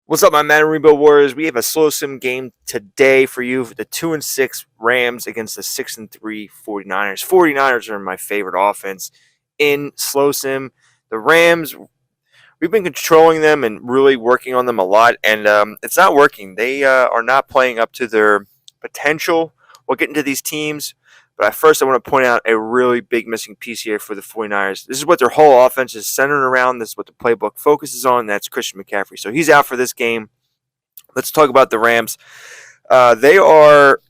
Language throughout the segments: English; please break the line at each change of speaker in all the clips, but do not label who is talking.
What's up, my Rainbow Warriors? We have a slow sim game today for you. The 2-6 Rams against the 6-3 49ers. 49ers are my favorite offense in slow sim. The Rams, we've been controlling them and really working on them a lot, and it's not working. They are not playing up to their potential. We'll get into these teams, but first I want to point out a really big missing piece here for the 49ers. This is what their whole offense is centered around. This is what the playbook focuses on. That's Christian McCaffrey. So he's out for this game. Let's talk about the Rams. They are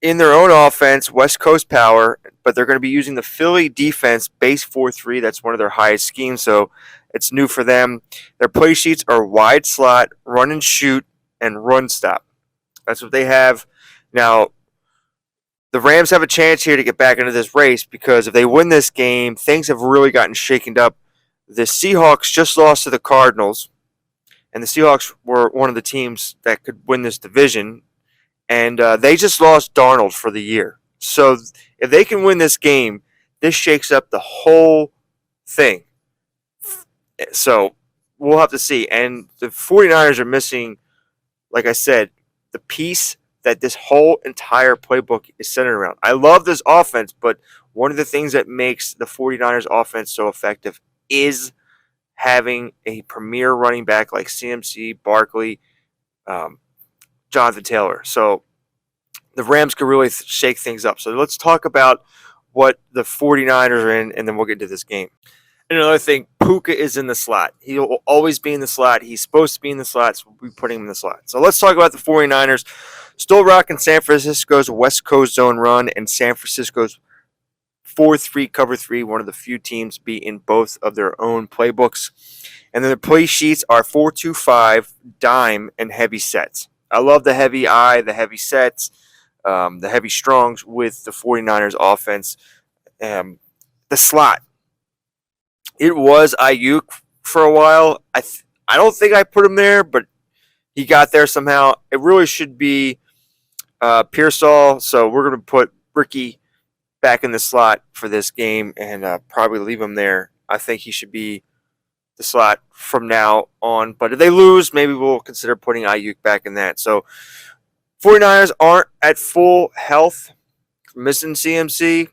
in their own offense, West Coast power, but they're going to be using the Philly defense, base 4-3. That's one of their highest schemes, so it's new for them. Their play sheets are wide slot, run and shoot, and run stop. That's what they have. Now, the Rams have a chance here to get back into this race because if they win this game, things have really gotten shaken up. The Seahawks just lost to the Cardinals, and the Seahawks were one of the teams that could win this division, and they just lost Darnold for the year. So if they can win this game, this shakes up the whole thing. So we'll have to see. And the 49ers are missing, like I said, the piece that this whole entire playbook is centered around. I love this offense, but one of the things that makes the 49ers offense so effective is having a premier running back like CMC, Barkley, Jonathan Taylor. So the Rams could really shake things up. So let's talk about what the 49ers are in, and then we'll get into this game. And another thing, Puka is in the slot. He will always be in the slot. He's supposed to be in the slot, so we'll be putting him in the slot. So let's talk about the 49ers. Still rocking San Francisco's West Coast zone run and San Francisco's 4-3 cover 3, one of the few teams to be in both of their own playbooks. And then the play sheets are 4-2-5, dime, and heavy sets. I love the heavy eye, the heavy sets, the heavy strongs with the 49ers offense. The slot. It was Ayuk for a while. I don't think I put him there, but he got there somehow. It really should be Pearsall, so we're going to put Ricky back in the slot for this game and probably leave him there. I think he should be the slot from now on. But if they lose, maybe we'll consider putting Ayuk back in that. So 49ers aren't at full health, missing CMC.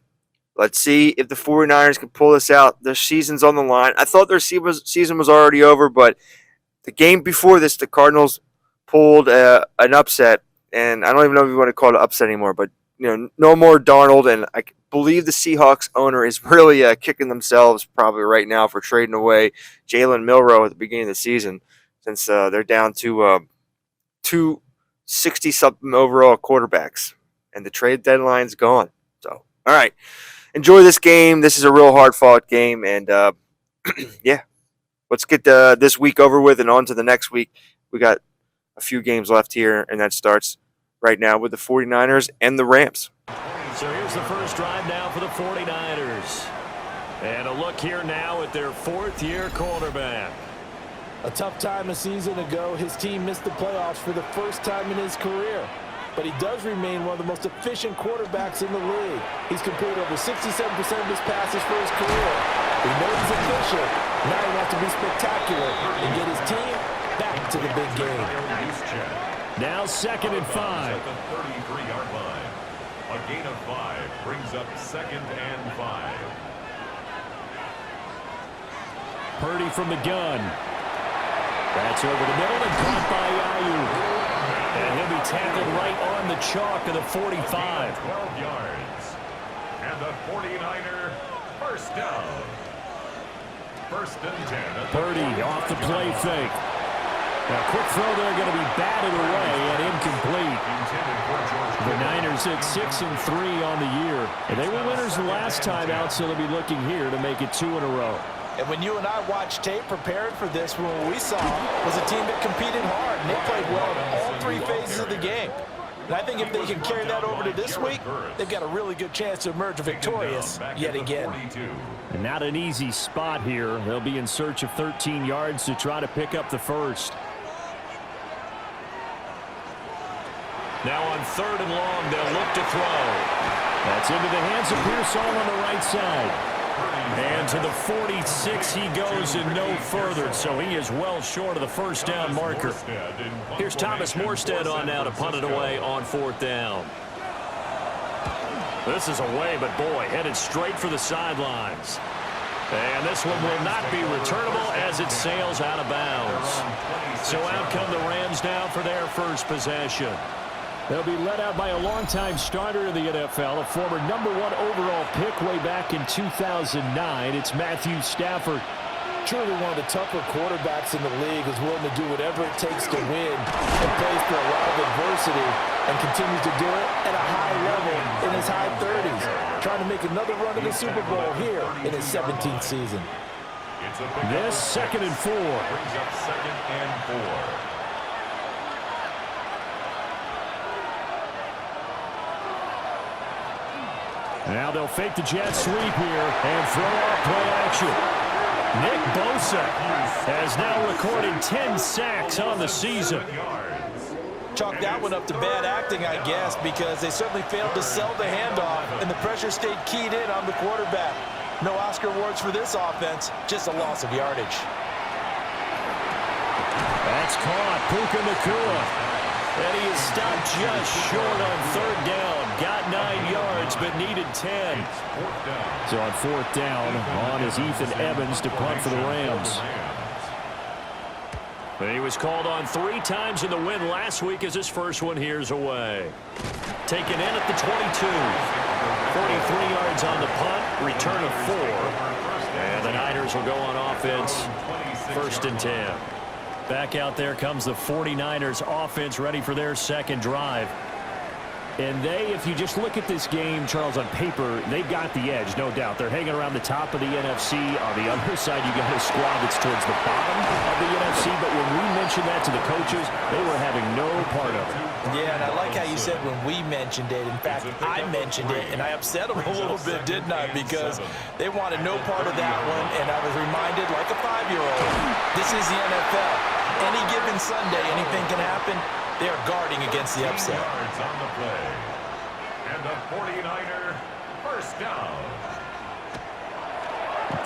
Let's see if the 49ers can pull this out. Their season's on the line. I thought their season was already over, but the game before this, the Cardinals pulled an upset, and I don't even know if you want to call it an upset anymore, but no more Darnold, and I believe the Seahawks owner is really kicking themselves probably right now for trading away Jalen Milroe at the beginning of the season, since they're down to 260-something overall quarterbacks, and the trade deadline's gone. So, all right. Enjoy this game. This is a real hard-fought game, and yeah, let's get this week over with and on to the next week. We got a few games left here, and that starts right now with the 49ers and the Rams.
So here's the first drive now for the 49ers. And a look here now at their fourth-year quarterback.
A tough time a season ago, his team missed the playoffs for the first time in his career. But he does remain one of the most efficient quarterbacks in the league. He's completed over 67% of his passes for his career. We know he's efficient. Now he wants to be spectacular and get his team back to the big game.
Now 2nd and 5.
At the 33-yard line. A gain of 5 brings up 2nd and 5.
Purdy from the gun. That's over the middle and caught by Ayuk. And he'll be tackled right on the chalk of the 45.
12 yards. And the 49er first down. 1st and 10.
Purdy off the play fake. Now, quick throw there, going to be batted away and incomplete. The Niners at 6-3 on the year. And they were winners the last time out, so they'll be looking here to make it 2 in a row.
And when you and I watched tape prepared for this, what we saw was a team that competed hard, and they played well in all 3 phases of the game. And I think if they can carry that over to this week, they've got a really good chance to emerge victorious yet again.
And not an easy spot here. They'll be in search of 13 yards to try to pick up the first. Now on 3rd and long, they'll look to throw. That's into the hands of Pearsall on the right side. And to the 46 he goes and no further, so he is well short of the first down marker. Here's Thomas Morstead on now to punt it away on 4th down. This is away, but boy, headed straight for the sidelines. And this one will not be returnable as it sails out of bounds. So out come the Rams now for their first possession.
They'll be led out by a longtime starter in the NFL, a former #1 overall pick way back in 2009. It's Matthew Stafford.
Truly one of the tougher quarterbacks in the league, is willing to do whatever it takes to win and plays through a lot of adversity and continues to do it at a high level in his high 30s. Trying to make another run to the Super Bowl here in his 17th season.
This 2nd and 4.
Brings up 2nd and 4.
Now they'll fake the jet sweep here and throw off play action. Nick Bosa has now recorded 10 sacks on the season.
Chalk that one up to bad acting, I guess, because they certainly failed to sell the handoff, and the pressure stayed keyed in on the quarterback. No Oscar awards for this offense, just a loss of yardage.
That's caught. Puka Nacua. And he is stopped just short on 3rd down. Got 9 yards, but needed 10. So on 4th down, on is Ethan Evans to punt for the Rams. He was called on 3 times in the win last week as his first one here's away. Taken in at the 22. 43 yards on the punt, return of 4. And the Niners will go on offense, 1st and 10. Back out there comes the 49ers offense ready for their second drive.
And they, if you just look at this game, Charles, on paper, they've got the edge, no doubt. They're hanging around the top of the NFC. On the other side, you got a squad that's towards the bottom of the NFC. But when we mentioned that to the coaches, they were having no part of it.
Yeah, and I like how you said when we mentioned it. In fact, I mentioned it, and I upset them a little bit, didn't I? Because they wanted no part of that one, and I was reminded, like a 5-year-old, this is the NFL. Any given Sunday, anything can happen. They are guarding against the upset.
Yards on the play. And the 49er first down.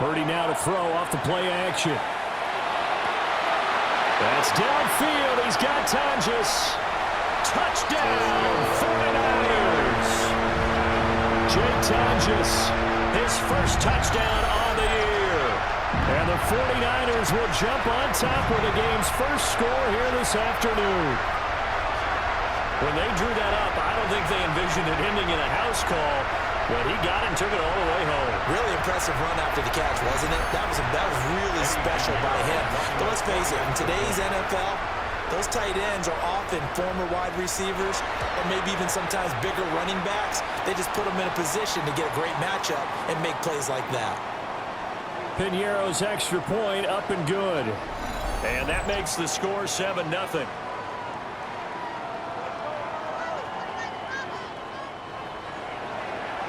Purdy now to throw off the play action. That's downfield. He's got Tonjes. Touchdown, 49ers. Jay Tonjes, his first touchdown on the year. And the 49ers will jump on top with the game's first score here this afternoon. When they drew that up, I don't think they envisioned it ending in a house call, but he got it and took it all the way home.
Really impressive run after the catch, wasn't it? That was really special by him. But let's face it, in today's NFL, those tight ends are often former wide receivers or maybe even sometimes bigger running backs. They just put them in a position to get a great matchup and make plays like that.
Piñeiro's extra point up and good. And that makes the score 7-0.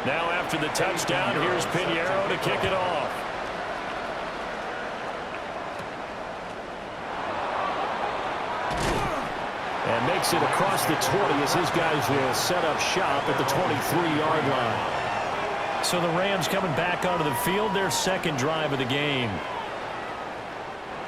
Now after the touchdown, here's Piñeiro to kick it off. And makes it across the 20 as his guys will set up shop at the 23-yard line. So the Rams coming back onto the field, their second drive of the game.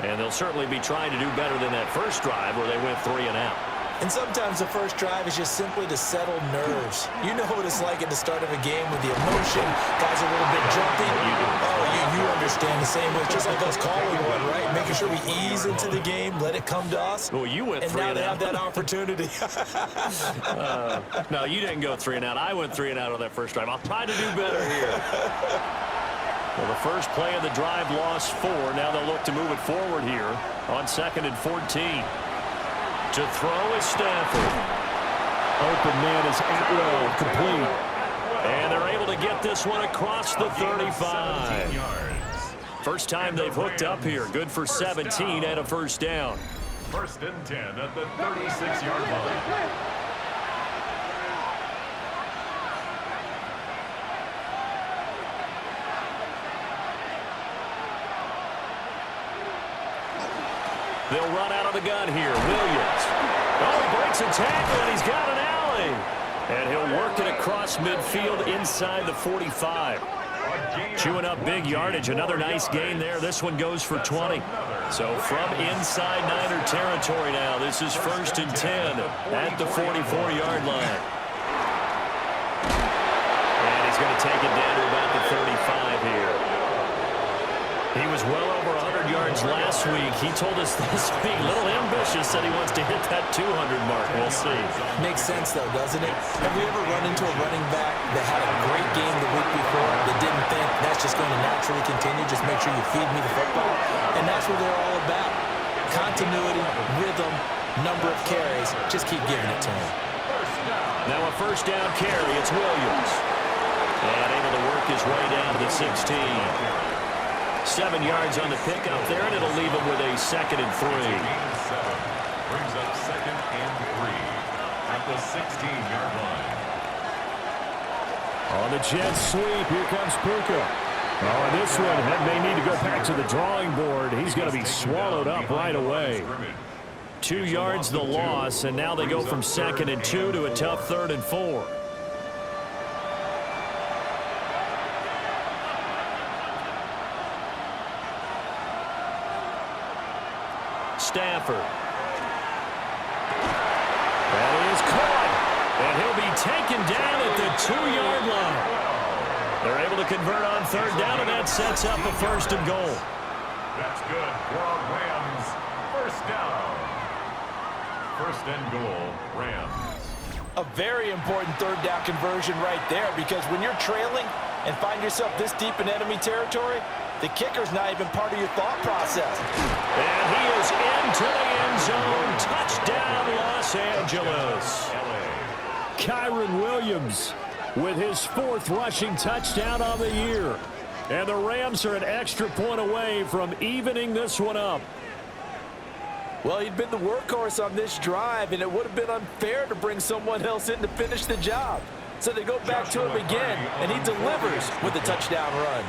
And they'll certainly be trying to do better than that first drive where they went 3 and out.
And sometimes the first drive is just simply to settle nerves. You know what it's like at the start of a game with the emotion. Guys are a little bit jumpy. Oh, you understand the same way. It's just like us calling one, right? Making sure we ease into the game, let it come to us.
Well, you went 3
and out.
And
now
out.
they have that opportunity.
No, you didn't go 3 and out. I went 3 and out on that first drive. I'll try to do better here. Well, the first play of the drive lost 4. Now they'll look to move it forward here on 2nd and 14. To throw is Stafford.
Open man is Atwell, complete.
And they're able to get this one across the 35. First time they've hooked up here. Good for 17 and a first down.
1st and 10 at the 36-yard line.
They'll run out of the gun here. Williams. Oh, he breaks a tackle, and he's got an alley. And he'll work it across midfield inside the 45. Chewing up big yardage. Another nice gain there. This one goes for 20. So from inside Niner territory now, this is 1st and 10 at the 44-yard line. And he's going to take it down to about the 35 here. He was well over 100 yards last week. He told us this week, a little ambitious, said he wants to hit that 200 mark. We'll see.
Makes sense, though, doesn't it? Have we ever run into a running back that had a great game the week before that didn't think that's just going to naturally continue? Just make sure you feed me the football. And that's what they're all about. Continuity, rhythm, number of carries. Just keep giving it to him.
Now a 1st down carry. It's Williams. And able to work his way down to the 16. 7 yards on the pickup there, and it'll leave him with a 2nd and 3.
Brings up 2nd and 3 at the 16-yard line.
On the jet sweep, here comes Puka. Oh, and this one may need to go back to the drawing board. He's going to be swallowed up right away. 2 yards the loss, and now they go from 2nd and 2 to a tough 3rd and 4. Stafford. That is caught. And he'll be taken down at the 2-yard line. They're able to convert on 3rd down, and that sets up a 1st and goal.
That's good for our Rams. 1st down. 1st and goal, Rams.
A very important 3rd down conversion right there, because when you're trailing and find yourself this deep in enemy territory, the kicker's not even part of your thought process.
And he is into the end zone. Touchdown, Los Angeles. Kyren Williams with his 4th rushing touchdown on the year. And the Rams are an extra point away from evening this one up.
Well, he'd been the workhorse on this drive, and it would have been unfair to bring someone else in to finish the job. So they go back to him again, and he delivers with a touchdown run.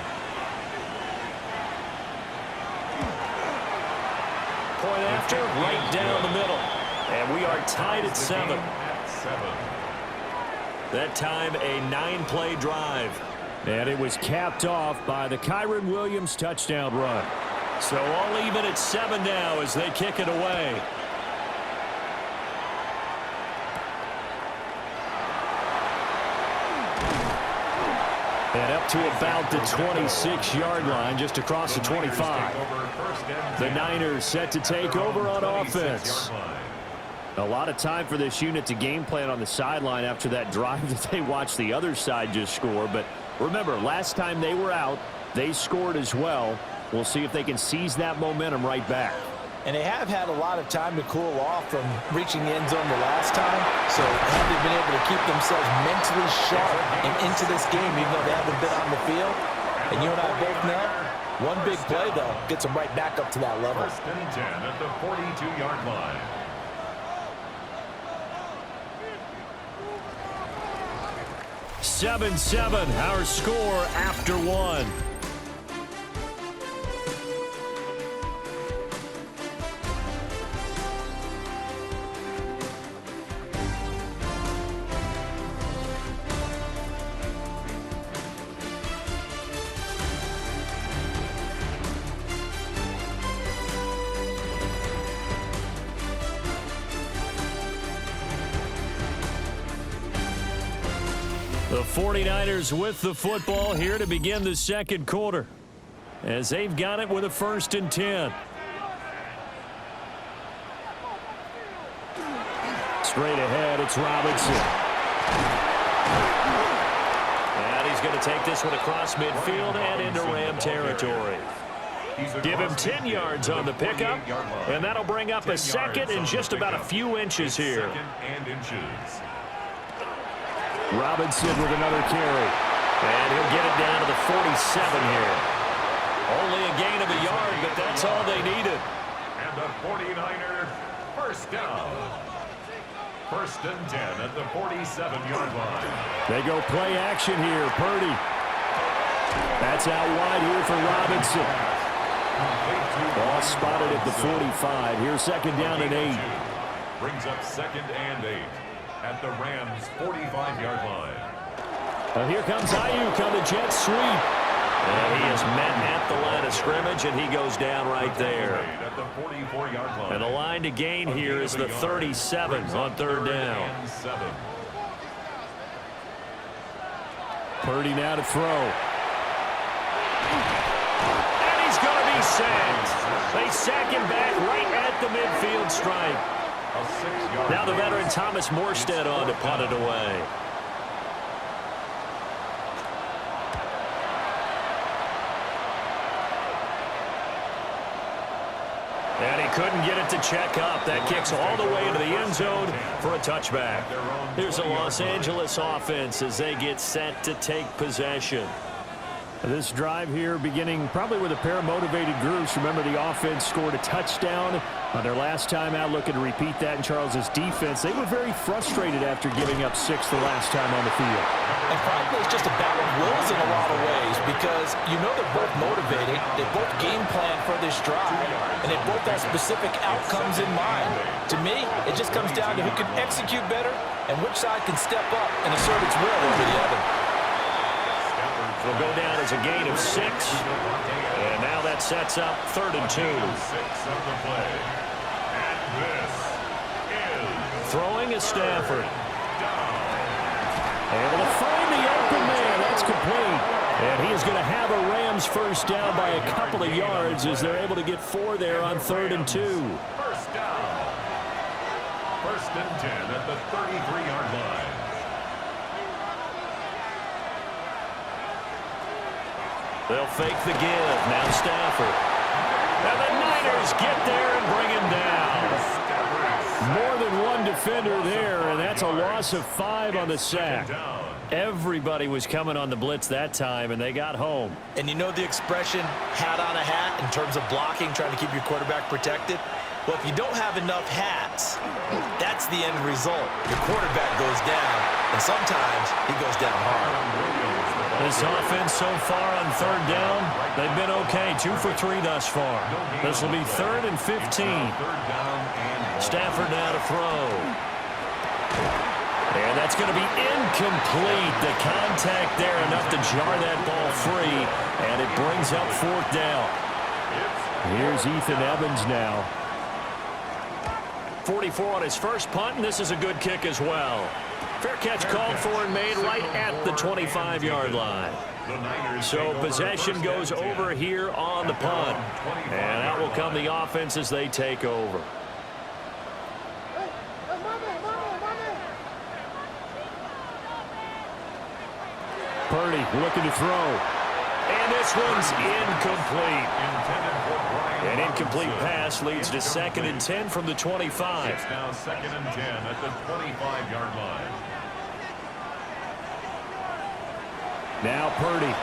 Point after, right down the middle. And we are tied at 7. That time, a 9-play drive. And it was capped off by the Kyren Williams touchdown run. So all even at 7 now as they kick it away. And up to about the 26-yard line, just across the 25. The Niners set to take over on offense. A lot of time for this unit to game plan on the sideline after that drive that they watched the other side just score. But remember, last time they were out, they scored as well. We'll see if they can seize that momentum right back.
And they have had a lot of time to cool off from reaching the end zone the last time. So have they been able to keep themselves mentally sharp and into this game, even though they haven't been on the field? And you and I both know, one big play, though, gets them right back up to that level.
1st and 10 at the 42-yard line.
(7-7) our score after 1. The 49ers with the football here to begin the 2nd quarter, as they've got it with a 1st and 10. Straight ahead, it's Robinson. And he's going to take this one across midfield and into Ram territory. Give him 10 yards on the pickup, and that'll bring up a 2nd and just about a few inches here. Robinson with another carry. And he'll get it down to the 47 here. Only a gain of a yard, but that's all they needed.
And the 49ers 1st down. 1st and 10 at the 47-yard line.
They go play action here. Purdy. That's out wide here for Robinson. Ball spotted at the 45. Here's 2nd down and 8.
Brings up 2nd and 8. At the Rams' 45-yard line.
Here comes Ayuk on the jet sweep. And he is met at the line of scrimmage, and he goes down right there.
At the 44-yard line.
And the line to gain here is the 37 on third down.
Purdy now to throw.
And he's going to be sacked. They sack him back right at the midfield stripe. Now the veteran Thomas Morstead on to punt it away. And he couldn't get it to check up. That kicks all the way into the end zone for a touchback. Here's the Los Angeles offense as they get set to take possession.
This drive here beginning probably with a pair of motivated groups. Remember, the offense scored a touchdown on their last time out, looking to repeat that in Charles's defense. They were very frustrated after giving up 6 the last time on the field.
And frankly, it's just a battle of wills in a lot of ways because you know they're both motivated, they both game plan for this drive, and they both have specific outcomes in mind. To me, it just comes down to who can execute better and which side can step up and assert its will over the other.
Will go down as a gain of 6. And now that sets up 3rd and 2. Throwing is Stafford. Able to find the open man. That's complete. And he is going to have a Rams first down by a couple of yards as they're able to get 4 there on 3rd and 2.
First down. 1st and 10 at the 33-yard line.
They'll fake the give. Now Stafford. And the Niners get there and bring him down.
More than one defender there, and that's a loss of 5 on the sack. Everybody was coming on the blitz that time, and they got home.
And you know the expression, hat on a hat, in terms of blocking, trying to keep your quarterback protected? Well, if you don't have enough hats, that's the end result. Your quarterback goes down, and sometimes he goes down hard.
This offense so far on 3rd down, they've been okay. 2 for 3 thus far. This will be 3rd and 15. Stafford now to throw. And that's going to be incomplete. The contact there enough to jar that ball free, and it brings up 4th down.
Here's Ethan Evans now.
44 on his first punt, and this is a good kick as well. Fair catch called for and made right at the 25-yard line. So possession goes over here on the punt. And out will come the offense as they take over.
Purdy looking to throw.
And this one's incomplete. An incomplete pass leads to 2nd and 10 from the 25.
It's now 2nd and 10 at the 25-yard line.
Now Purdy.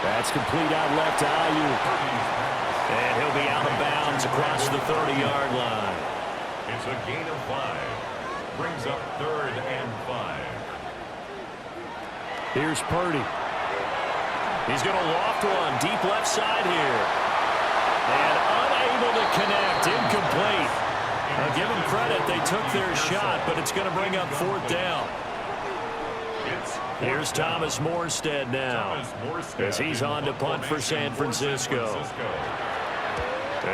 That's complete out left to Ayuk.
And he'll be out of bounds across the 30-yard line.
It's a gain of 5. Brings up 3rd and 5.
Here's Purdy.
He's going to loft one deep left side here. And unable to connect. Incomplete. I'll give them credit. They took their shot, but it's going to bring up 4th down. Here's Thomas Morstead now as he's on to punt for San Francisco.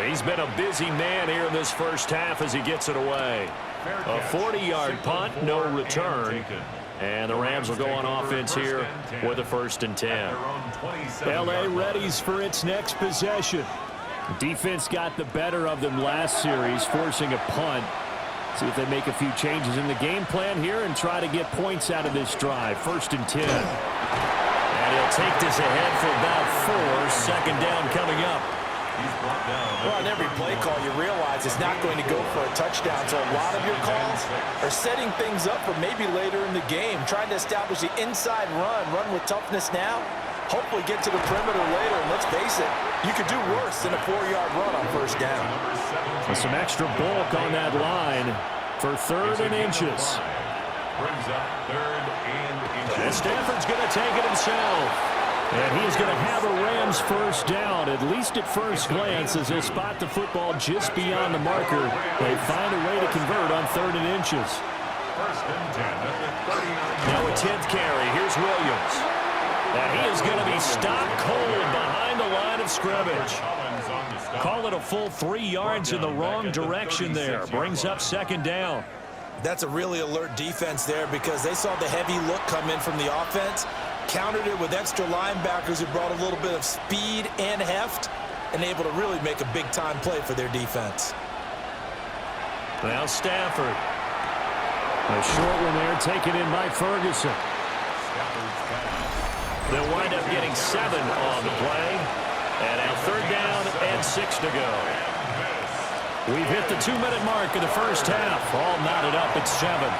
He's been a busy man here in this first half as he gets it away. A 40-yard punt, no return. And the Rams will go on offense here with a 1st and 10.
L.A. readies for its next possession. Defense got the better of them last series, forcing a punt. See if they make a few changes in the game plan here and try to get points out of this drive. 1st and 10.
And he'll take this ahead for about 4. 2nd down coming up.
Well, on every play call, you realize it's not going to go for a touchdown. So a lot of your calls are setting things up for maybe later in the game, trying to establish the inside run with toughness now, hopefully get to the perimeter later. And let's face it, you could do worse than a 4-yard run on 1st down.
With some extra bulk on that line for 3rd and inches.
Brings up 3rd and inches.
And Stafford's going to take it himself.
And he's going to have a Rams first down, at least at first glance, as he'll spot the football just beyond the marker. They find a way to convert on 3rd and inches.
1st and 10 at the 39.
Now a 10th carry. Here's Williams. And he is going to be stopped cold behind the line of scrimmage. Call it a full 3 yards in the wrong direction there. Brings up second down.
That's a really alert defense there because they saw the heavy look come in from the offense, countered it with extra linebackers who brought a little bit of speed and heft, and able to really make a big-time play for their defense.
Now Stafford. A short one there taken in by Ferguson. They'll wind up getting 7 on the play. And now 3rd down and 6 to go. We've hit the 2-minute mark of the first half. All knotted up at 7.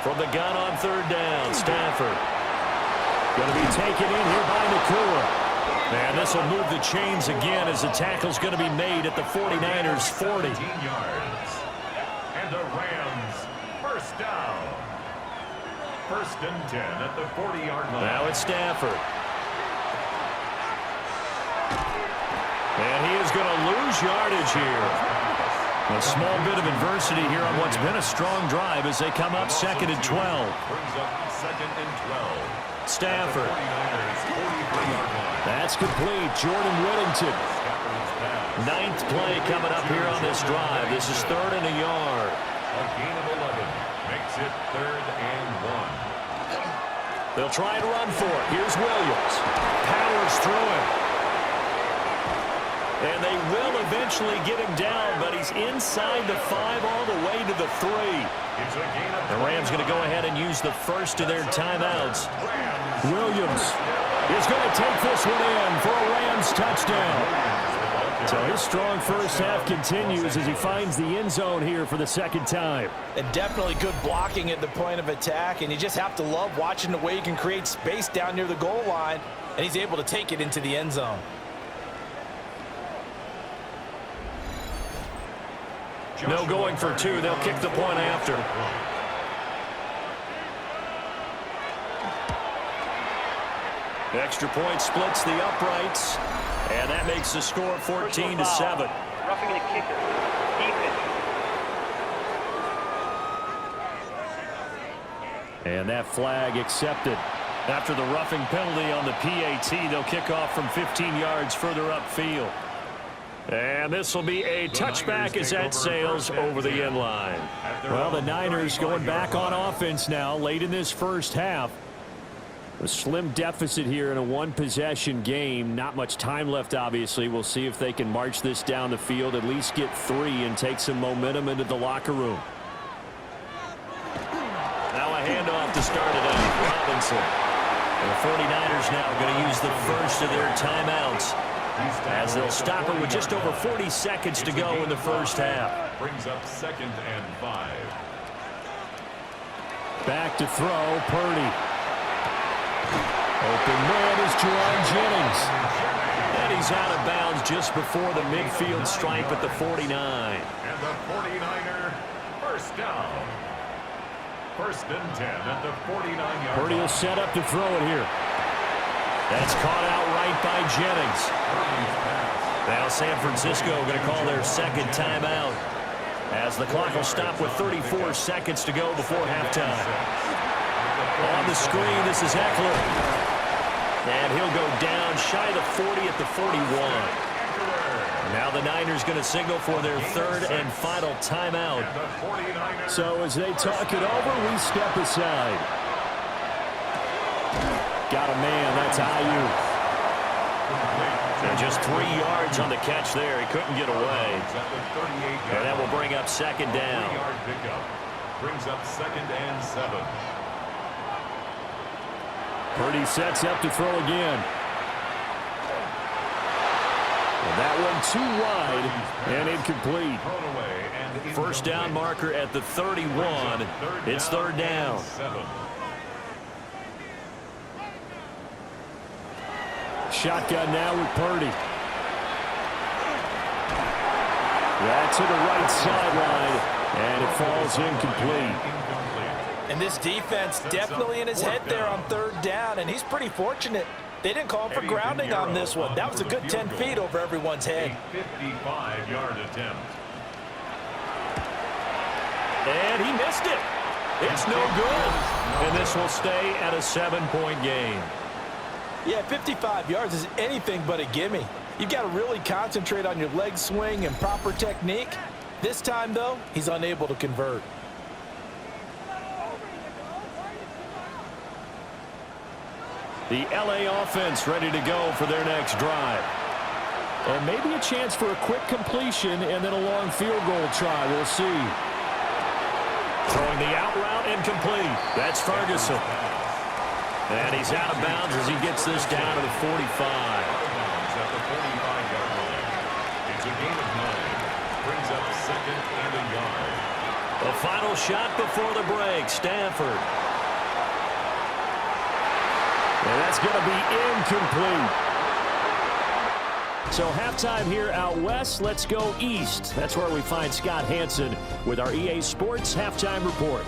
From the gun on 3rd down, Stafford. Going to be taken in here by Nakua. And this will move the chains again as the tackle's going to be made at the 49ers' 40.
Yards. And the Rams, first down. 1st and 10 at the 40-yard line.
Now it's Stafford. And he is going to lose yardage here. A small bit of adversity here on what's been a strong drive as they come up 2nd and 12.
Brings up 2nd and 12.
Stafford.
49ers, 44-yard line.
That's complete. Jordan Whittington. 9th play coming up here on this drive. This is 3rd and a yard.
A gain of 11 makes it 3rd and 1.
They'll try and run for it. Here's Williams. Powers through him. And they will eventually get him down, but he's inside the 5 all the way to the 3. The Rams going to go ahead and use the first of their timeouts. Williams is going to take this one in for a Rams touchdown. So his strong first half continues as he finds the end zone here for the 2nd time.
And definitely good blocking at the point of attack, and you just have to love watching the way he can create space down near the goal line, and he's able to take it into the end zone.
No going for 2. They'll kick the point after. The extra point splits the uprights, and that makes the score 14-7.
Roughing the kicker.
And that flag accepted. After the roughing penalty on the PAT, they'll kick off from 15 yards further upfield. And this will be a touchback as that sails over the end line. Well, the Niners going back on offense now late in this first half. A slim deficit here in a 1-possession game. Not much time left, obviously. We'll see if they can march this down the field, at least get 3 and take some momentum into the locker room. Now a handoff to start it out. Robinson. And the 49ers now going to use the first of their timeouts, as they'll stop it with just over 40 seconds to go in the first half.
Brings up 2nd and 5.
Back to throw, Purdy. Open man is Jerron Jennings. And he's out of bounds just before the midfield stripe at the 49.
And the 49er, first down. 1st and 10 at the 49-yard line.
Purdy will set up to throw it here. That's caught out right by Jennings. Now San Francisco going to call their 2nd timeout, as the clock will stop with 34 seconds to go before halftime. On the screen, this is Eckler. And he'll go down shy of the 40 at the 41. Now the Niners going to signal for their 3rd and final timeout. So as they talk it over, we step aside. Got a man, that's Ayuk. And just 3 yards on the catch there. He couldn't get away. And that will bring up 2nd down.
Brings up 2nd and 7.
Purdy sets up to throw again. And that one too wide and incomplete. First down marker at the 31. It's 3rd down. Shotgun now with Purdy. That's to the right sideline, and it falls incomplete.
And this defense definitely in his head there on 3rd down, and he's pretty fortunate. They didn't call for grounding on this one. That was a good 10 feet over everyone's head.
A 55-yard attempt.
And he missed it. It's no good. And this will stay at a 7-point game.
Yeah, 55 yards is anything but a gimme. You've got to really concentrate on your leg swing and proper technique. This time, though, he's unable to convert.
The LA offense ready to go for their next drive. And maybe a chance for a quick completion and then a long field goal try. We'll see. Throwing the out route incomplete. That's Ferguson. And he's out of bounds as he gets this down to the 45.
At the 45-yard line. It's a gain of 9. Brings up second and a yard.
The final shot before the break. Stanford. And that's going to be incomplete. So halftime here out west. Let's go east. That's where we find Scott Hanson with our EA Sports Halftime Report.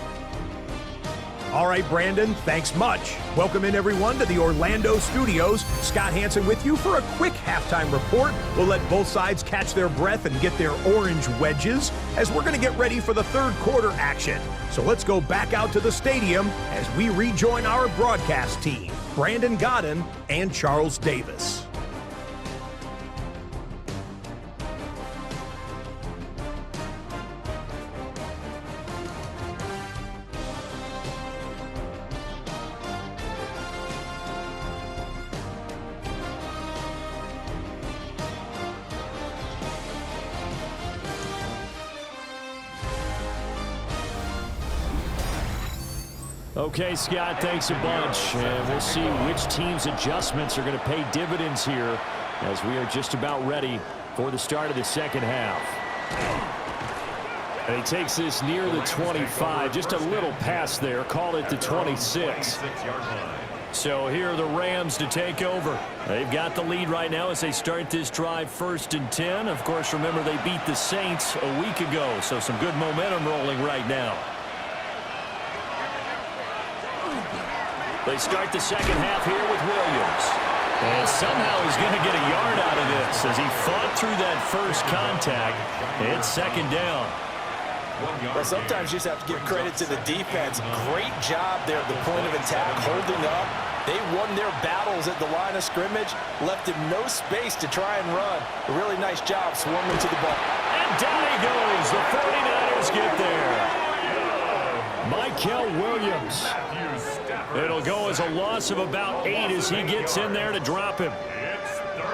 All right, Brandon, thanks much. Welcome in, everyone, to the Orlando studios. Scott Hanson with you for a quick halftime report. We'll let both sides catch their breath and get their orange wedges as we're going to get ready for the third quarter action. So let's go back out to the stadium as we rejoin our broadcast team, Brandon Godden and Charles Davis.
Okay, Scott, thanks a bunch. And we'll see which team's adjustments are going to pay dividends here as we are just about ready for the start of the second half. And he takes this near the 25, just a little pass there, call it the 26. So here are the Rams to take over. They've got the lead right now as they start this drive 1st and 10. Of course, remember they beat the Saints a week ago, so some good momentum rolling right now. They start the second half here with Williams. And somehow he's going to get a yard out of this as he fought through that first contact. It's second down.
Well, sometimes you just have to give credit to the defense. Great job there at the point of attack, holding up. They won their battles at the line of scrimmage, left him no space to try and run. A really nice job swarming to the ball.
And down he goes. The 49ers get there. Michael Williams. It'll go as a loss of about 8 as he gets in there to drop him.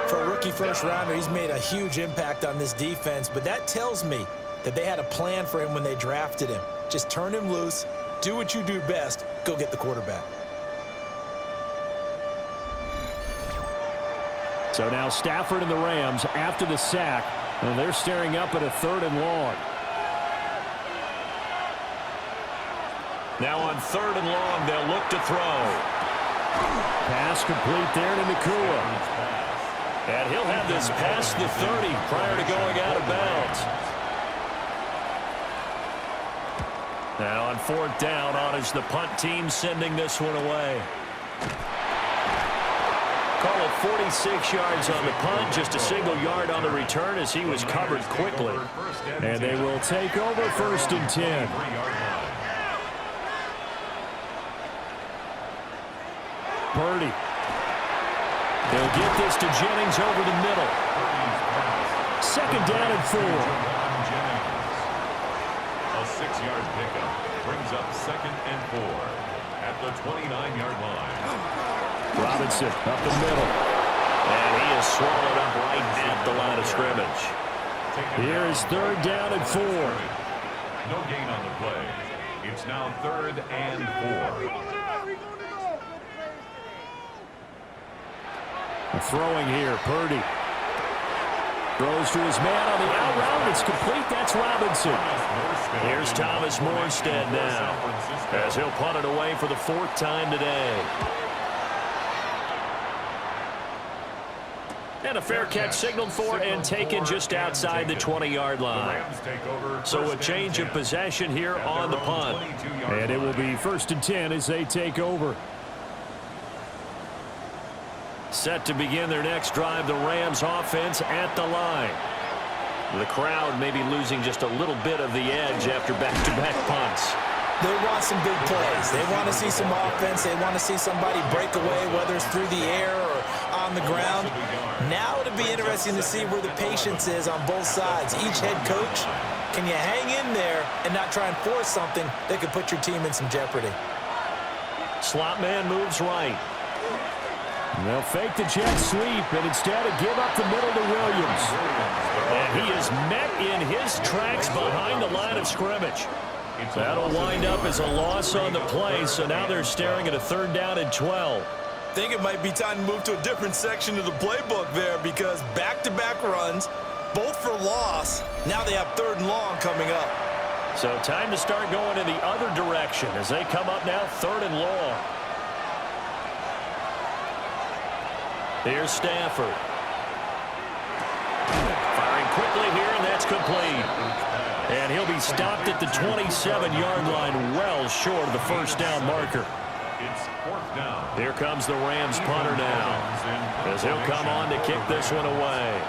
For a rookie first-rounder, he's made a huge impact on this defense, but that tells me that they had a plan for him when they drafted him. Just turn him loose, do what you do best, go get the quarterback.
So now Stafford and the Rams after the sack, and they're staring up at a 3rd and long. Now on 3rd and long, they'll look to throw. Pass complete there to Nakua. And he'll have this past the 30 prior to going out of bounds. Now on 4th down, on is the punt team sending this one away. Call it 46 yards on the punt, just a single yard on the return as he was covered quickly. And they will take over 1st and 10. Purdy. They'll get this to Jennings over the middle. 2nd down and 4.
A 6-yard pickup brings up 2nd and 4 at the 29-yard line.
Robinson up the middle. And he is swallowed up right at the line of scrimmage. Here is 3rd down and 4.
No gain on the play. It's now 3rd and 4.
Throwing here, Purdy. Throws to his man on the out route. It's complete. That's Robinson. Here's Thomas Morstead now as he'll punt it away for the 4th time today. And a fair catch signaled for and taken just outside the 20-yard line. So a change of possession here on the punt. And it will be 1st and 10 as they take over. Set to begin their next drive, the Rams offense at the line.
The crowd maybe losing just a little bit of the edge after back-to-back punts.
They want some big plays. They want to see some offense. They want to see somebody break away, whether it's through the air or on the ground. Now it'll be interesting to see where the patience is on both sides. Each head coach, can you hang in there and not try and force something that could put your team in some jeopardy?
Slot man moves right. They'll fake the jet sweep and instead give up the middle to Williams. And he is met in his tracks behind the line of scrimmage. That'll wind up as a loss on the play, so now they're staring at a 3rd down and 12.
I think it might be time to move to a different section of the playbook there because back-to-back runs, both for loss. Now they have 3rd and long coming up.
So time to start going in the other direction as they come up now 3rd and long. Here's Stafford. Firing quickly here, and that's complete. And he'll be stopped at the 27-yard line, well short of the 1st down marker.
It's 4th down.
Here comes the Rams punter now, as he'll come on to kick this one away.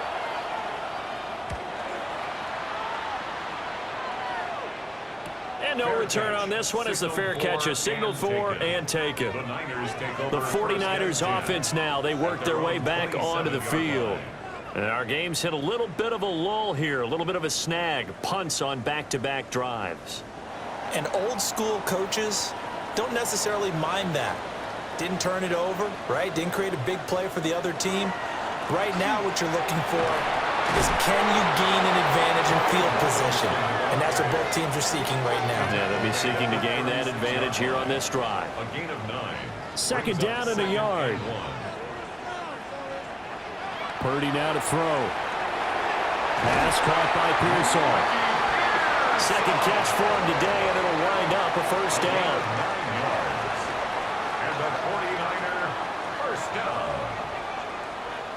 And no return on this one as the fair catch is signaled for and taken. The 49ers offense now, they work their way back onto the field. And our game's hit a little bit of a lull here, a little bit of a snag. Punts on back-to-back drives.
And old-school coaches don't necessarily mind that. Didn't turn it over, right? Didn't create a big play for the other team. Right now what you're looking for is can you gain an advantage in field position? And that's what both teams are seeking right now.
Yeah, they'll be seeking to gain that advantage here on this drive.
A gain of 9.
2nd down and a yard. Purdy now to throw. Pass caught by Pearsall. 2nd catch for him today, and it'll wind up a 1st down.
9 yards. And the 49er 1st down.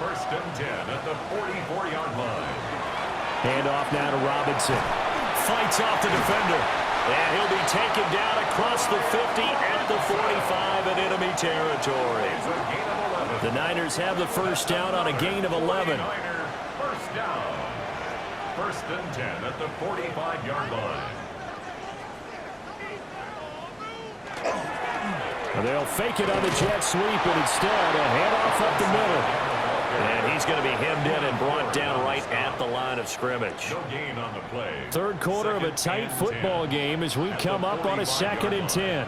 1st and 10 at the 44-yard line.
Hand off now to Robinson. Fights off the defender. And he'll be taken down across the 50 at the 45 in enemy territory.
It's a gain of 11.
The Niners have the 1st down on a gain of 11.
1st down. 1st and 10 at the 45-yard line.
They'll fake it on the jet sweep, and instead a handoff up the middle. And he's going to be hemmed in and brought down right at the line of scrimmage.
No gain on the play.
3rd quarter of a tight football game as we come up on a 2nd and 10.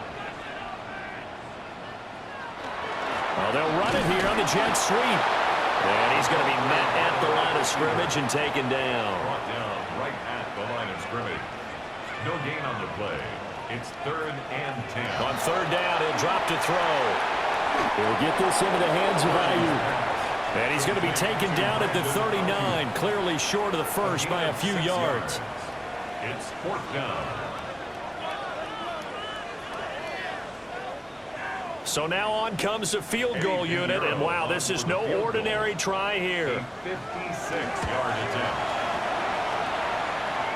Well, they'll run it here on the jet sweep. And he's going to be met at the line of scrimmage and taken down.
Brought down right at the line of scrimmage. No gain on the play. It's 3rd and 10.
On 3rd down, he'll drop to throw. He'll get this into the hands of Ayuk. And he's going to be taken down at the 39, clearly short of the 1st by a few yards.
It's 4th down.
So now on comes the field goal unit, and wow, this is no ordinary try here.
56-yard attempt.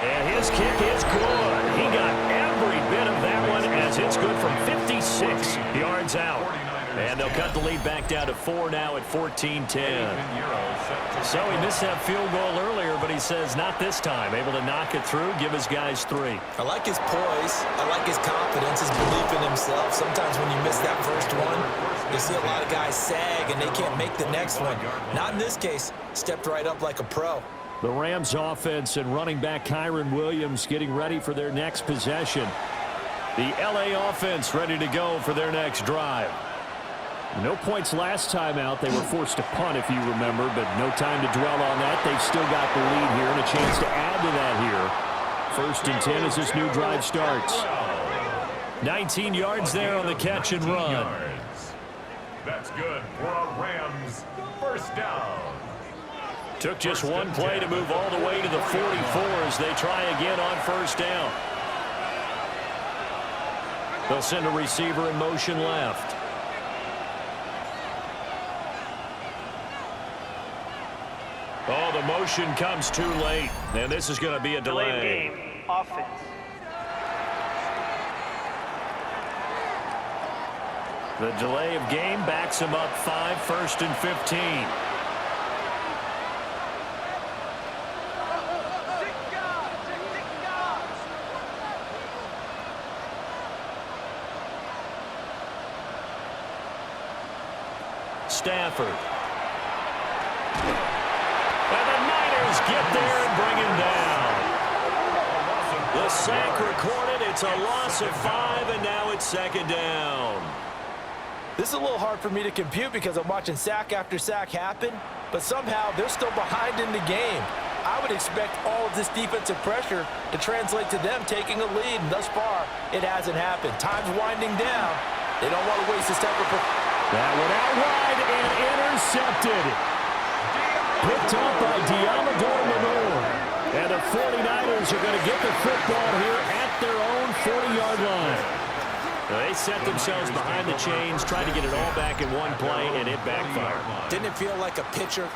And his kick is good. He got every bit of that one as it's good from 56 yards out. And they'll cut the lead back down to 4 now at 14-10. So he missed that field goal earlier, but he says not this time. Able to knock it through, give his guys 3.
I like his poise. I like his confidence, his belief in himself. Sometimes when you miss that first one, you see a lot of guys sag and they can't make the next one. Not in this case. Stepped right up like a pro.
The Rams offense and running back Kyren Williams getting ready for their next possession. The LA offense ready to go for their next drive. No points last time out. They were forced to punt, if you remember, but no time to dwell on that. They've still got the lead here and a chance to add to that here. 1st and 10 as this new drive starts. 19 yards there on the catch and run.
That's good for a Rams 1st down.
Took just one play to move all the way to the 44 as they try again on 1st down. They'll send a receiver in motion left. Oh, the motion comes too late, and this is going to be a delay.
Game. Offense.
The delay of game backs him up 5, 1st and 15.
Stafford. And the Niners get there and bring him down. The sack recorded. It's a loss of 5, and now it's second down.
This is a little hard for me to compute because I'm watching sack after sack happen, but somehow they're still behind in the game. I would expect all of this defensive pressure to translate to them taking a lead, and thus far, it hasn't happened. Time's winding down. They don't want to waste this type of...
That went out wide and intercepted. Picked up by Diamador Manor. And the 49ers are going to get the football here at their own 40-yard line. They set themselves behind the chains, trying to get it all back in one play, and it backfired.
Didn't it feel like a pitcher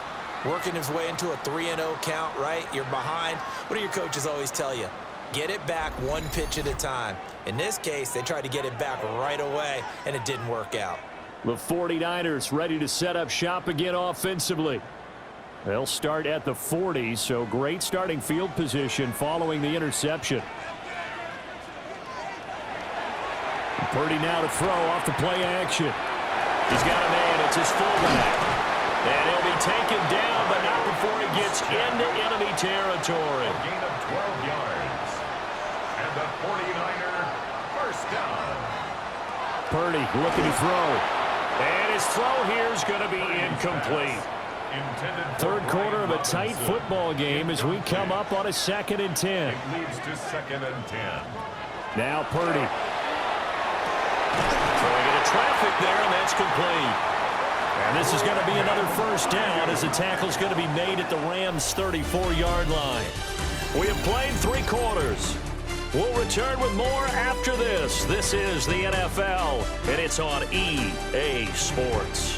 working his way into a 3-0 count, right? You're behind. What do your coaches always tell you? Get it back one pitch at a time. In this case, they tried to get it back right away, and it didn't work out.
The 49ers ready to set up shop again offensively. They'll start at the 40, so great starting field position following the interception. Purdy now to throw off the play action. He's got a man. It's his fullback. And he'll be taken down, but not before he gets into enemy territory.
A gain of 12 yards. And the 49er first down.
Purdy looking to throw. And his throw here is going to be incomplete. Third quarter of a tight football game as we come up on a 2nd and 10.
It leads to 2nd and 10.
Now Purdy. Throwing into traffic there, and that's complete. And this is going to be another first down as the tackle's going to be made at the Rams' 34-yard line. We have played 3 quarters. We'll return with more after this. This is the NFL, and it's on EA Sports.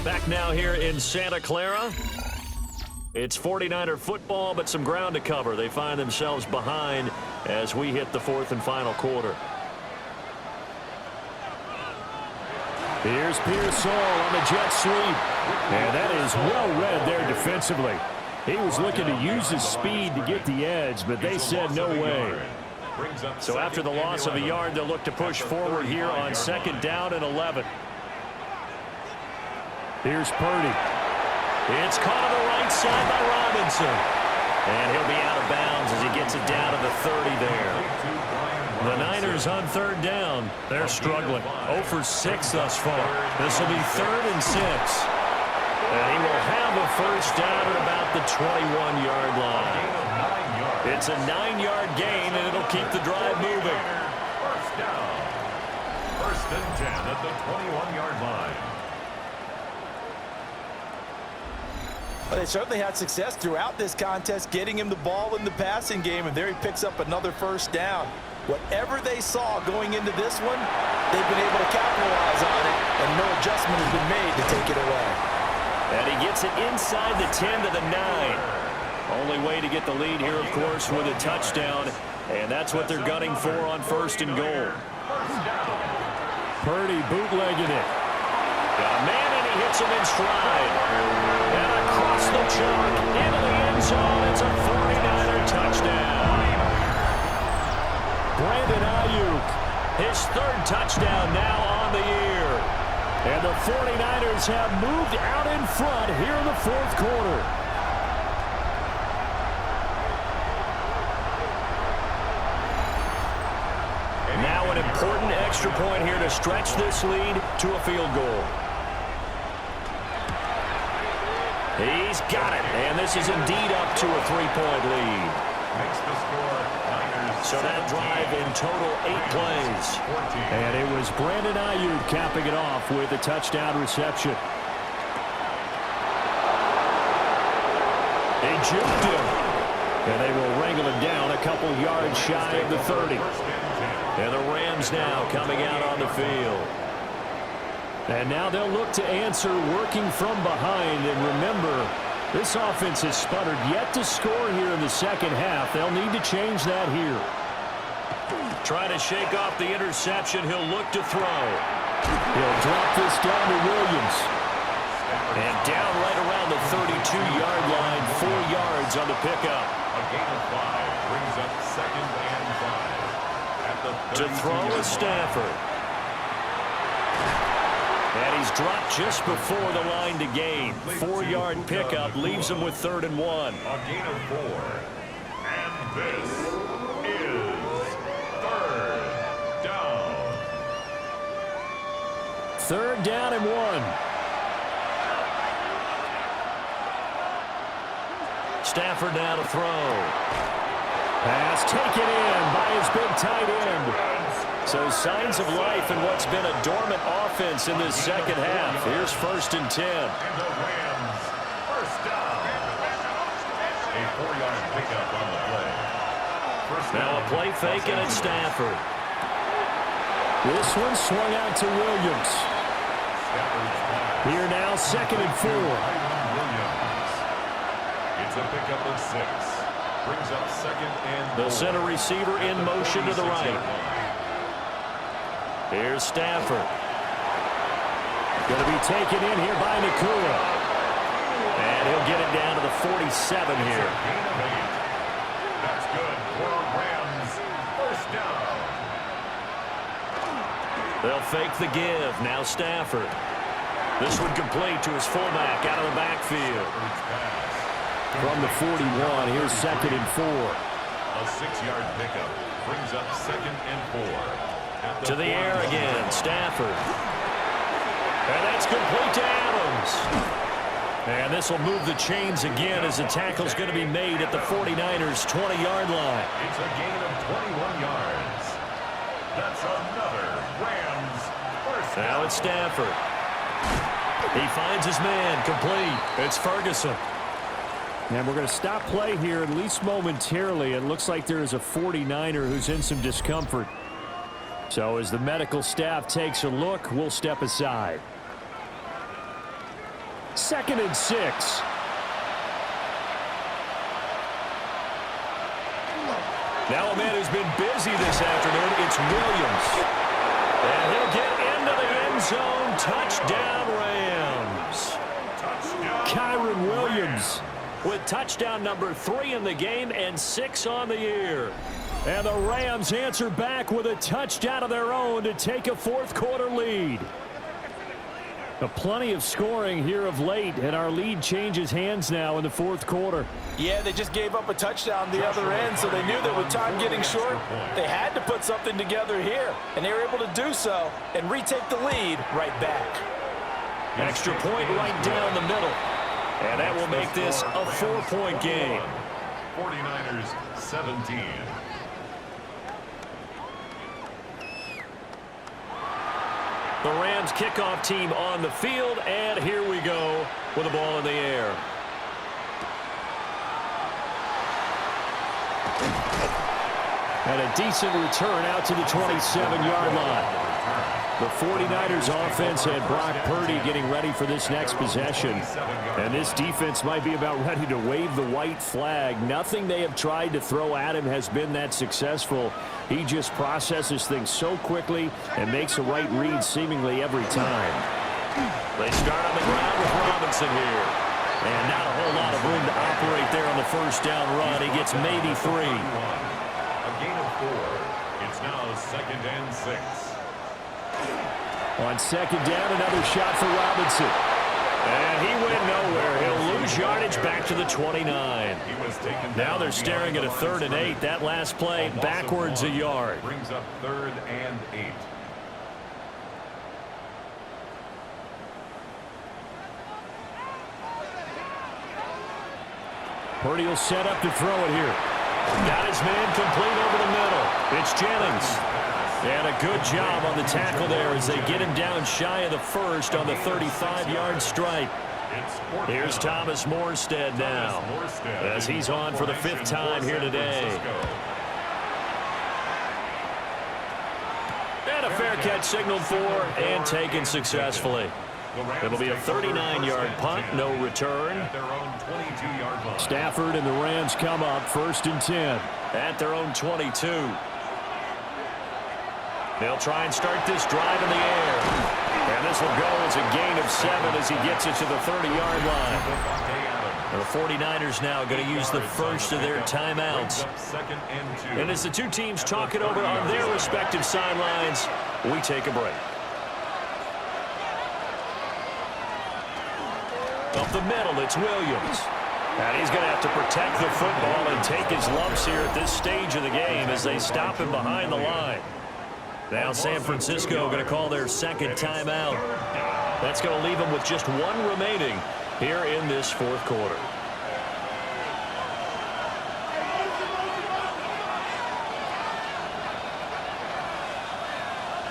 Back now here in Santa Clara. It's 49er football, but some ground to cover. They find themselves behind as we hit the 4th and final quarter. Here's Pearsall on the jet sweep. And that is well read there defensively. He was looking to use his speed to get the edge, but they said no way. So after the loss of a yard, they'll look to push forward here on 2nd down and 11. Here's Purdy. It's caught on the right side by Robinson. And he'll be out of bounds as he gets it down to the 30 there. The Niners on 3rd down. They're struggling. 0 for 6 thus far. This will be 3rd and 6. And he will have a first down at about the 21-yard line. It's a 9-yard gain, and it'll keep the drive moving.
First down. 1st and 10 at the 21-yard line.
Well, they certainly had success throughout this contest getting him the ball in the passing game, and there he picks up another first down. Whatever they saw going into this one, they've been able to capitalize on it, and no adjustment has been made to take it away.
And he gets it inside the 10 to the 9. Only way to get the lead here, of course, with a touchdown, and that's what they're gunning for on 1st and goal. Purdy bootlegging it. Got a man, and he hits him in stride. And across the chalk, into the end zone, it's a 49er touchdown. Brandon Ayuk, his 3rd touchdown now on the year. And the 49ers have moved out in front here in the 4th quarter. Now an important extra point here to stretch this lead to a field goal. He's got it, and this is indeed up to a 3-point lead.
Makes the score Niners.
So that drive in total 8 plays. And it was Brandon Ayuk capping it off with a touchdown reception. They juked him, and they will wrangle him down a couple yards shy of the 30. And the Rams now coming out on the field. And now they'll look to answer working from behind. And remember, this offense has sputtered yet to score here in the 2nd half. They'll need to change that here.
Trying to shake off the interception. He'll look to throw. He'll drop this down to Williams. And down right around the 32-yard line, 4 yards on the pickup.
A gain of 5 brings up 2nd and 5. At the
To throw is Stafford. And he's dropped just before the line to gain. 4-yard pickup leaves him with 3rd and 1.
A gain of 4. And this is 3rd down.
3rd down and 1. Stafford now to throw. Pass taken in by his big tight end. So signs of life in what's been a dormant offense in this second half. Here's 1st and 10.
And the Rams, 1st down. A 4-yard pickup on the play.
Now a play fake and it's Stafford. This one swung out to Williams. Here now 2nd and 4.
It's a pickup of 6. Brings up 2nd and 4.
The center receiver in motion to the right. Here's Stafford. Going to be taken in here by Nakua. And he'll get it down to the 47 here.
That's good for Rams. 1st down.
They'll fake the give. Now Stafford. This one complete to his fullback out of the backfield. From the 41, here's 2nd and 4.
A 6-yard pickup brings up 2nd and 4.
To the air again, Stafford. And that's complete to Adams. And this will move the chains again as the tackle's going to be made at the 49ers' 20-yard line.
It's a gain of 21 yards. That's another Rams 1st down.
Now it's Stafford. He finds his man, complete. It's Ferguson. And we're going to stop play here, at least momentarily. It looks like there is a 49er who's in some discomfort. So as the medical staff takes a look, we'll step aside. 2nd and 6. Now a man who's been busy this afternoon, it's Williams. And he'll get into the end zone. Touchdown, Rams. Kyron Williams with touchdown number 3 in the game and 6 on the year. And the Rams answer back with a touchdown of their own to take a 4th quarter lead. Plenty of scoring here of late, and our lead changes hands now in the 4th quarter.
Yeah, they just gave up a touchdown the other end, so they knew that with time getting short, they had to put something together here. And they were able to do so and retake the lead right back.
Extra point right down the middle. And that will make this a 4-point game.
49ers 17.
The Rams kickoff team on the field, and here we go with the ball in the air. And a decent return out to the 27-yard line. The 49ers offense had Brock Purdy getting ready for this next possession. And this defense might be about ready to wave the white flag. Nothing they have tried to throw at him has been that successful. He just processes things so quickly and makes a right read seemingly every time. They start on the ground with Robinson here. And not a whole lot of room to operate there on the 1st down run. He gets maybe 3.
A gain of 4. It's now 2nd and 6.
On 2nd down, another shot for Robinson. And he went nowhere. He'll lose yardage back to the 29. Now they're staring at a 3rd and 8. That last play backwards a yard.
Brings up 3rd and 8.
Purdy will set up to throw it here. Got his man complete over the middle. It's Jennings. And a good job on the tackle there as they get him down shy of the 1st on the 35-yard strike. Here's Thomas Morstead now as he's on for the 5th time here today. And a fair catch signaled for and taken successfully. It'll be a 39-yard punt, no return. Stafford and the Rams come up 1st and 10 at their own 22.
They'll try and start this drive in the air. And this will go as a gain of 7 as he gets it to the 30-yard line. The 49ers now going to use the first of their timeouts. And as the two teams talk it over on their respective sidelines, we take a break. Up the middle, it's Williams. And he's going to have to protect the football and take his lumps here at this stage of the game as they stop him behind the line. Now San Francisco going to call their second timeout. That's going to leave them with just one remaining here in this fourth quarter.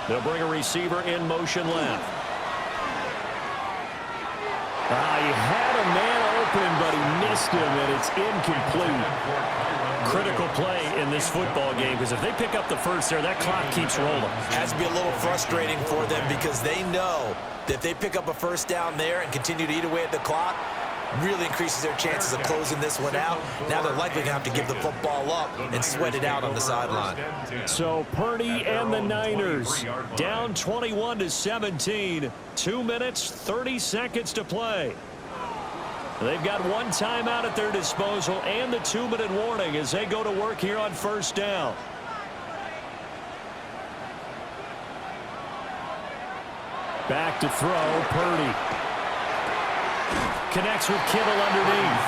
They'll bring a receiver in motion left. He had a man open, but he missed him, and it's incomplete. Critical play in this football game, because if they pick up the first there, that clock keeps rolling.
Has to be a little frustrating for them because they know that if they pick up a first down there and continue to eat away at the clock, really increases their chances of closing this one out. Now they're likely going to have to give the football up and sweat it out on the sideline.
So Purdy and the Niners down 21-17. 2 minutes, 30 seconds to play. They've got one timeout at their disposal and the 2-minute warning as they go to work here on first down. Back to throw, Purdy. Connects with Kittle underneath.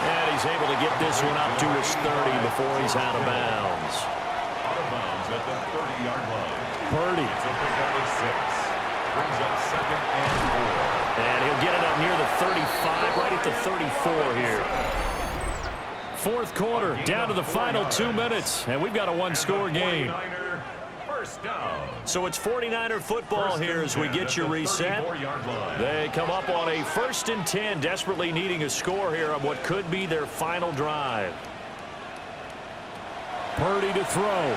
And he's able to get this one up to his 30 before he's out of bounds.
Out of bounds at the 30-yard line.
Purdy.
It's a pickup of 6. Brings up second and 4.
And he'll get it up near the 35, right at the 34 here. Fourth quarter, down to the final 2 minutes, and we've got a one-score game. So it's 49er football here as we get you reset. They come up on a 1st and 10, desperately needing a score here on what could be their final drive. Purdy to throw.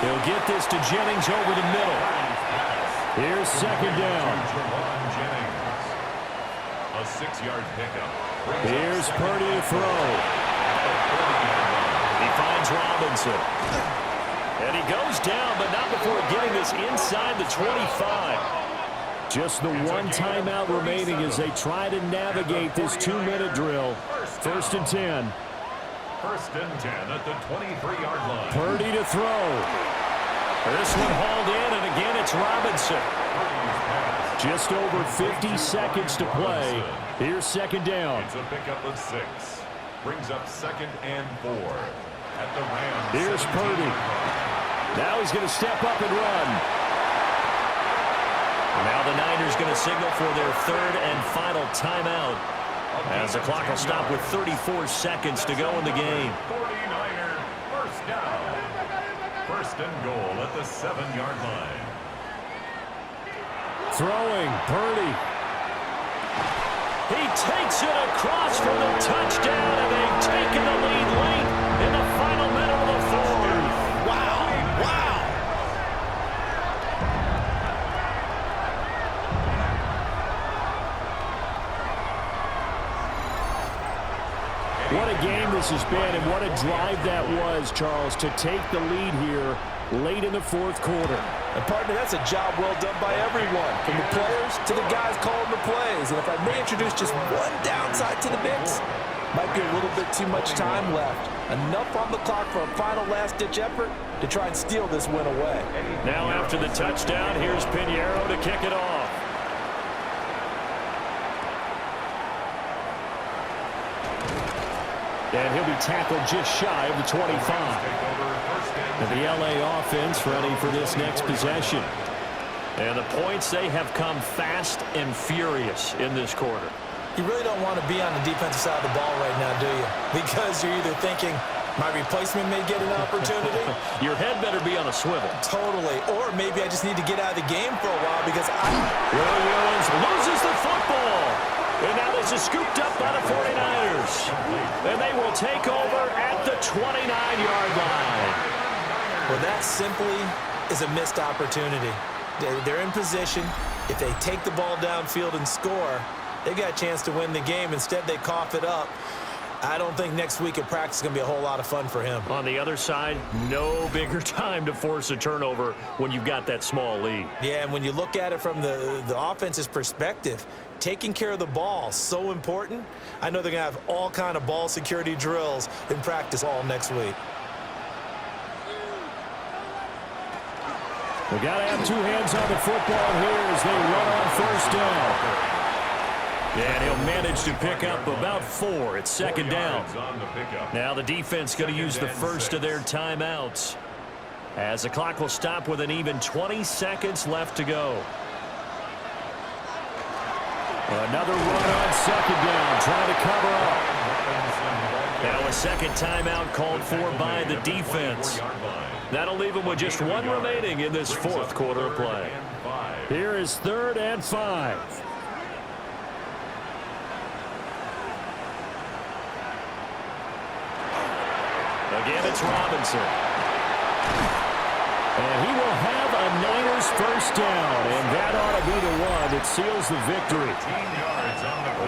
He'll get this to Jennings over the middle. Here's second down.
A 6-yard pickup.
Here's Purdy to throw. He finds Robinson. And he goes down, but not before getting this inside the 25. Just the one timeout remaining as they try to navigate this 2-minute drill. 1st and 10.
1st and 10 at the 23-yard line.
Purdy to throw. This one hauled in, and again it's Robinson. Just over 50 seconds to play. Here's second down.
It's a pickup of 6. Brings up 2nd and 4. At the Rams.
Here's Purdy. Now he's going to step up and run. Now the Niners going to signal for their 3rd and final timeout as the clock will stop with 34 seconds to go in the game.
49er first down. 1st and goal at the 7-yard line.
Throwing, Purdy. He takes it across for the touchdown, and they've taken the lead late in the final minute of the 4th.
Wow, wow.
What a game this has been, and what a drive that was, Charles, to take the lead here late in the 4th quarter.
And partner, that's a job well done by everyone, from the players to the guys calling the plays. And if I may introduce just one downside to the mix, might be a little bit too much time left. Enough on the clock for a final last-ditch effort to try and steal this win away.
Now after the touchdown, here's Pinheiro to kick it off. And he'll be tackled just shy of the 25. And the LA offense ready for this next possession. And the points, they have come fast and furious in this quarter.
You really don't want to be on the defensive side of the ball right now, do you? Because you're either thinking, my replacement may get an opportunity.
Your head better be on a swivel.
Totally. Or maybe I just need to get out of the game for a while because
Williams loses the football. And now this is scooped up by the 49ers. And they will take over at the 29-yard line.
Well, that simply is a missed opportunity. They're in position. If they take the ball downfield and score, they got a chance to win the game. Instead, they cough it up. I don't think next week at practice is going to be a whole lot of fun for him.
On the other side, no bigger time to force a turnover when you've got that small lead.
Yeah, and when you look at it from the offense's perspective, taking care of the ball, so important. I know they're going to have all kind of ball security drills in practice all next week.
We got to have two hands on the football here as they run on first down. And he'll manage to pick up about 4. It's second down. Now the defense going to use the first of their timeouts, as the clock will stop with an even 20 seconds left to go. Another run on second down, trying to cover up. Now a second timeout called for by the defense. That'll leave them with just 1 remaining in this fourth quarter of play. Here is 3rd and 5. Again, it's Robinson. And he will have a Niners first down, and that ought to be the one that seals the victory.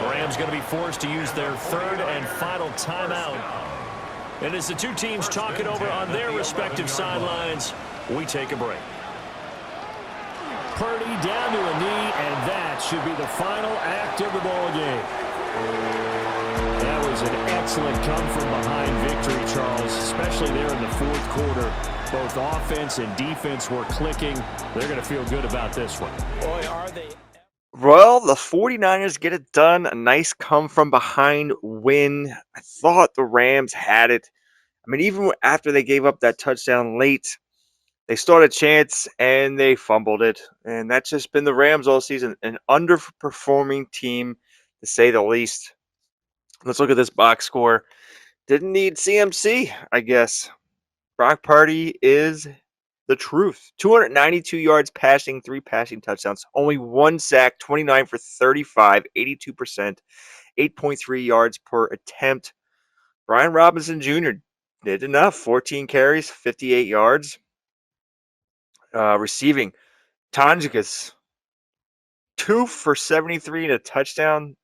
The Rams going to be forced to use their 3rd and final timeout. And as the two teams talk it over on their respective sidelines, we take a break. Purdy down to a knee, and that should be the final act of the ball game. That was an excellent come-from-behind victory, Charles, especially there in the fourth quarter. Both offense and defense were clicking. They're going to feel good about this one.
Boy, are they.
Well, the 49ers get it done. A nice come-from-behind win. I thought the Rams had it. I mean, even after they gave up that touchdown late, they still had a chance, and they fumbled it. And that's just been the Rams all season. An underperforming team, to say the least. Let's look at this box score. Didn't need CMC, I guess. Brock Purdy is the truth. 292 yards passing, 3 passing touchdowns. Only 1 sack, 29 for 35, 82%, 8.3 yards per attempt. Brian Robinson Jr. did enough. 14 carries, 58 yards. Receiving, Tonjikas, 2 for 73 and a touchdown.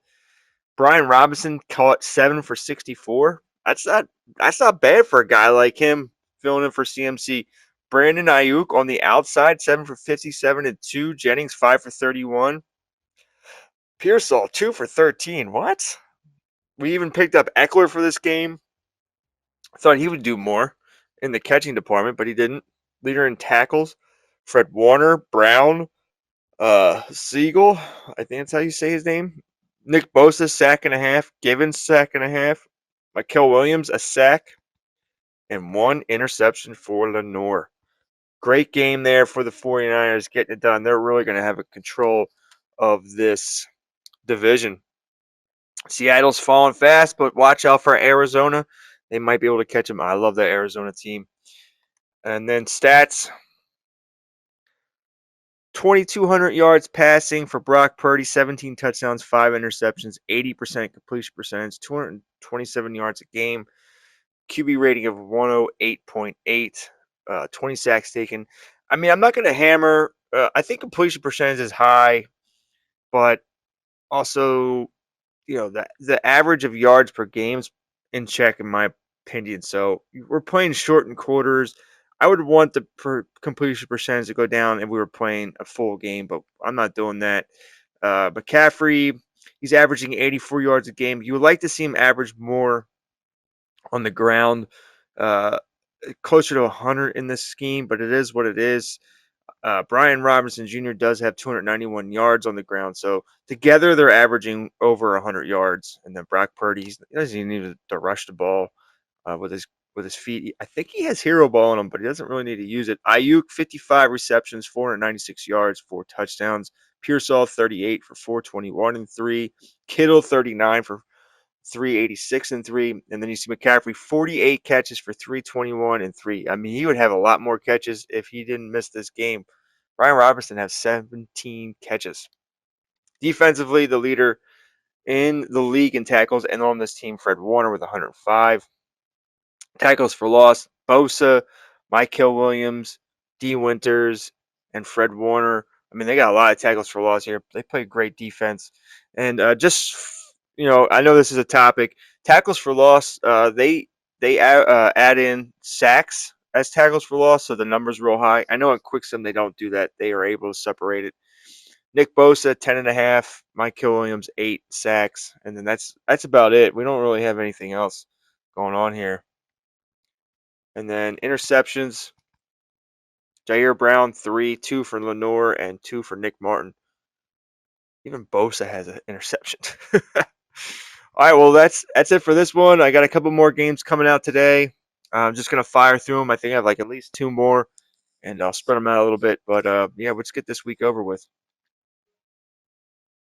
Brian Robinson caught 7 for 64. That's not bad for a guy like him filling in for CMC. Brandon Ayuk on the outside, 7 for 57 and 2. Jennings, 5 for 31. Pearsall, 2 for 13. What? We even picked up Eckler for this game. I thought he would do more in the catching department, but he didn't. Leader in tackles, Fred Warner, Brown, Siegel, I think that's how you say his name. Nick Bosa, sack and a half. Givens, sack and a half. Mikael Williams, a sack. And 1 interception for Lenore. Great game there for the 49ers getting it done. They're really going to have a control of this division. Seattle's falling fast, but watch out for Arizona. They might be able to catch them. I love that Arizona team. And then stats. 2,200 yards passing for Brock Purdy, 17 touchdowns, 5 interceptions, 80% completion percentage, 227 yards a game, QB rating of 108.8, 20 sacks taken. I mean, I'm not going to hammer. I think completion percentage is high, but also, the average of yards per game is in check, in my opinion. So we're playing shortened quarters. I would want the completion percentage to go down if we were playing a full game, but I'm not doing that. McCaffrey, he's averaging 84 yards a game. You would like to see him average more on the ground, closer to 100 in this scheme, but it is what it is. Brian Robinson Jr. does have 291 yards on the ground, so together they're averaging over 100 yards. And then Brock Purdy, he doesn't even need to rush the ball with his feet. I think he has hero ball on him, but he doesn't really need to use it. Ayuk, 55 receptions, 496 yards, 4 touchdowns. Pearsall, 38 for 421 and 3. Kittle, 39 for 386 and 3. And then you see McCaffrey, 48 catches for 321 and 3. I mean, he would have a lot more catches if he didn't miss this game. Brian Robinson has 17 catches. Defensively, the leader in the league in tackles and on this team, Fred Warner with 105. Tackles for loss, Bosa, Mikael Williams, D. Winters, and Fred Warner. I mean, they got a lot of tackles for loss here. They play great defense. And I know this is a topic. Tackles for loss, they add in sacks as tackles for loss, so the number's real high. I know in Quicksim they don't do that. They are able to separate it. Nick Bosa, 10.5. Mike Williams, 8 sacks. And then that's about it. We don't really have anything else going on here. And then interceptions, Jair Brown, 3, 2 for Lenore, and 2 for Nick Martin. Even Bosa has an interception. All right, well, that's it for this one. I got a couple more games coming out today. I'm just going to fire through them. I think I have like at least 2 more, and I'll spread them out a little bit. But, yeah, let's get this week over with.